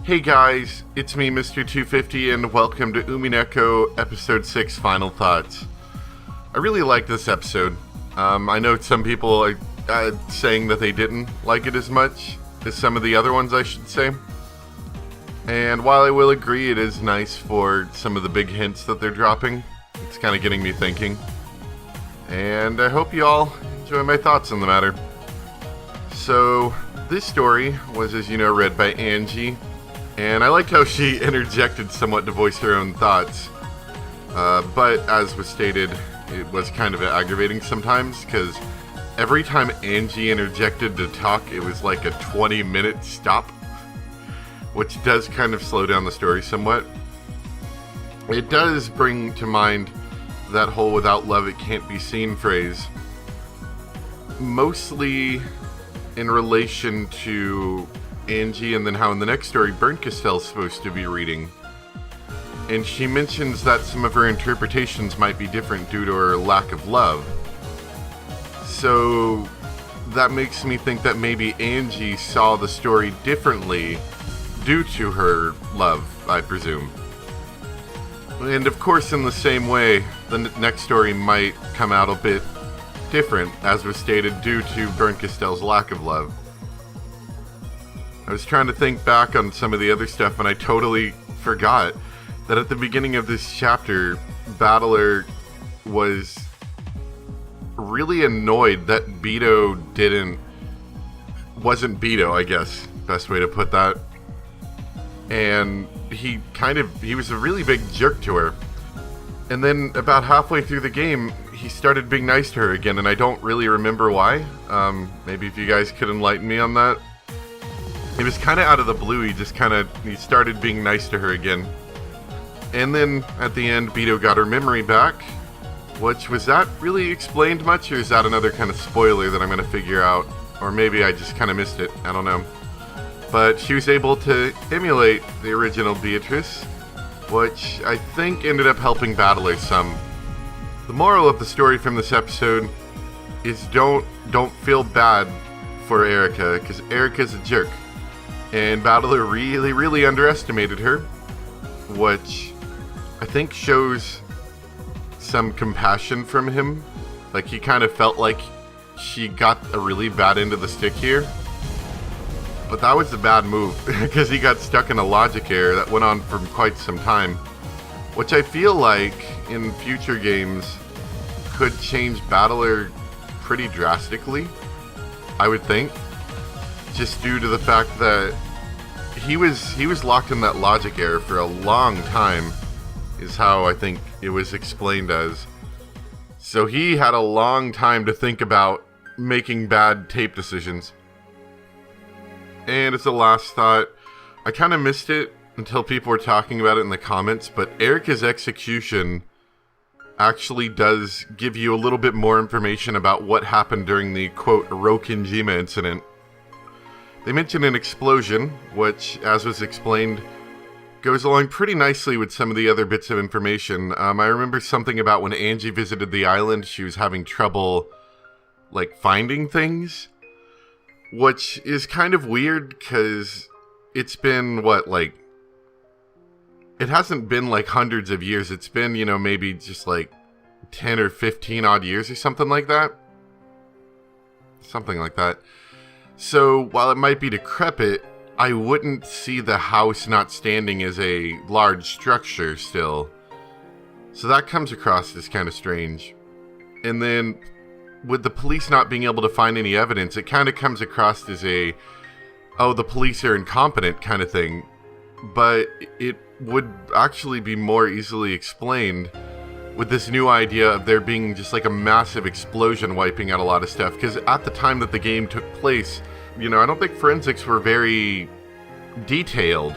Hey guys, it's me, Mr. 250, and welcome to Umineko Episode 6 Final Thoughts. I really like this episode. I know some people are saying that they didn't like it as much as some of the other ones, I should say. And while I will agree it is nice for some of the big hints that they're dropping, it's kind of getting me thinking. And I hope you all enjoy my thoughts on the matter. So, this story was, as you know, read by Angie. And I liked how she interjected somewhat to voice her own thoughts. But as was stated, it was kind of aggravating sometimes, because every time Angie interjected to talk, it was like a 20-minute stop, which does kind of slow down the story somewhat. It does bring to mind that whole "without love it can't be seen" phrase, mostly in relation to Angie, and then how in the next story Burnt Castell's supposed to be reading. And she mentions that some of her interpretations might be different due to her lack of love. So that makes me think that maybe Angie saw the story differently due to her love, I presume. And of course, in the same way, the next story might come out a bit different, as was stated, due to Burnt Castell's lack of love. I was trying to think back on some of the other stuff, and I totally forgot that at the beginning of this chapter, Battler was really annoyed that Beto wasn't Beto, I guess, best way to put that. And he was a really big jerk to her. And then about halfway through the game, he started being nice to her again, and I don't really remember why. Maybe if you guys could enlighten me on that. It was kind of out of the blue. He started being nice to her again. And then at the end, Beto got her memory back. Was that really explained much, or is that another kind of spoiler that I'm going to figure out? Or maybe I just kind of missed it. I don't know. But she was able to emulate the original Beatrice, which I think ended up helping Battler some. The moral of the story from this episode is don't feel bad for Erica, because Erica's a jerk. And Battler really, really underestimated her, which I think shows some compassion from him. Like, he kind of felt like she got a really bad end of the stick here. But that was a bad move, because he got stuck in a logic error that went on for quite some time, which I feel like in future games could change Battler pretty drastically, I would think, just due to the fact that he was locked in that logic error for a long time, is how I think it was explained as. So he had a long time to think about making bad tape decisions. And as a last thought, I kind of missed it until people were talking about it in the comments, but Erica's execution actually does give you a little bit more information about what happened during the, quote, Rokinjima incident. They mention an explosion, which, as was explained, goes along pretty nicely with some of the other bits of information. I remember something about when Angie visited the island, she was having trouble, finding things. Which is kind of weird, because it's been, it hasn't been, hundreds of years. It's been, maybe just, 10 or 15 odd years or something like that. Something like that. So, while it might be decrepit, I wouldn't see the house not standing as a large structure still. So that comes across as kind of strange. And then, with the police not being able to find any evidence, it kind of comes across as the police are incompetent kind of thing. But it would actually be more easily explained with this new idea of there being just a massive explosion wiping out a lot of stuff. Because at the time that the game took place, I don't think forensics were very detailed.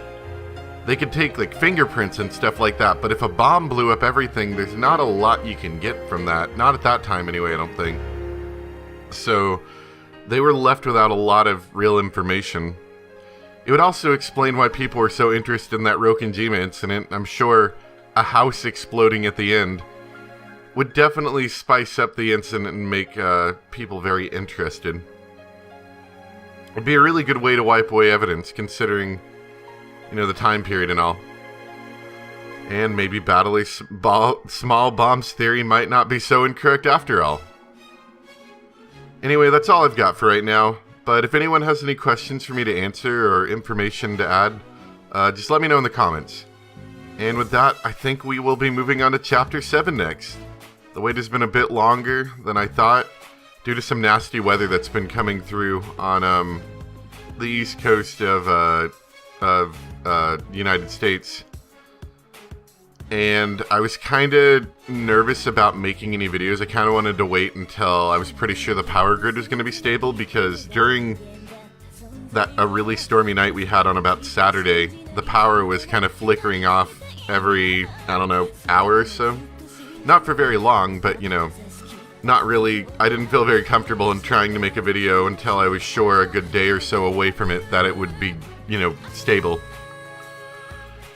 They could take fingerprints and stuff like that, but if a bomb blew up everything, there's not a lot you can get from that. Not at that time anyway, I don't think. So they were left without a lot of real information. It would also explain why people were so interested in that Rokinjima incident. I'm sure a house exploding at the end would definitely spice up the incident and make people very interested. It'd be a really good way to wipe away evidence, considering You know, the time period and all. And maybe small bombs theory might not be so incorrect after all. Anyway, that's all I've got for right now. But if anyone has any questions for me to answer or information to add, just let me know in the comments. And with that, I think we will be moving on to Chapter 7 next. The wait has been a bit longer than I thought, due to some nasty weather that's been coming through on the east coast of United States. And I was kind of nervous about making any videos. I kind of wanted to wait until I was pretty sure the power grid was going to be stable, because during a really stormy night we had on about Saturday, the power was kind of flickering off every, I don't know, hour or so. Not for very long, but, you know, not really. I didn't feel very comfortable in trying to make a video until I was sure a good day or so away from it that it would be, you know, stable.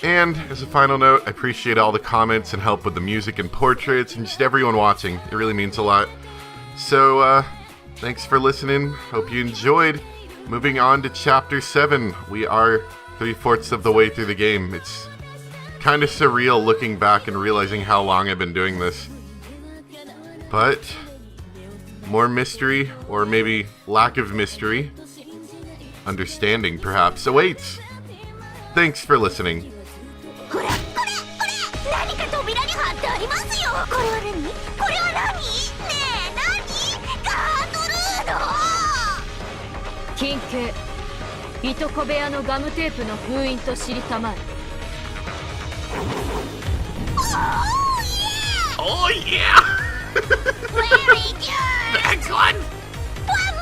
And as a final note, I appreciate all the comments and help with the music and portraits and just everyone watching. It really means a lot. So, thanks for listening. Hope you enjoyed. Moving on to Chapter 7. We are 3/4 of the way through the game. It's kind of surreal looking back and realizing how long I've been doing this. But more mystery, or maybe lack of mystery, understanding perhaps, awaits. Thanks for listening. これ何か扉に貼ってありますよ。これは何？これは何？ねえ何？ガートルード。金系いとこ部屋のガムテープの封印と知りたまえ。Oh yeah! Very good. That's one. One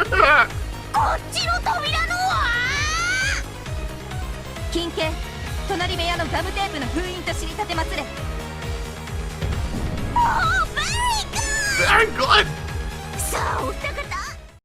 more. こっちの扉のは？金系隣部屋のガムテープの封印と知りたてまつれ。Oh, very good. Very good. So, だから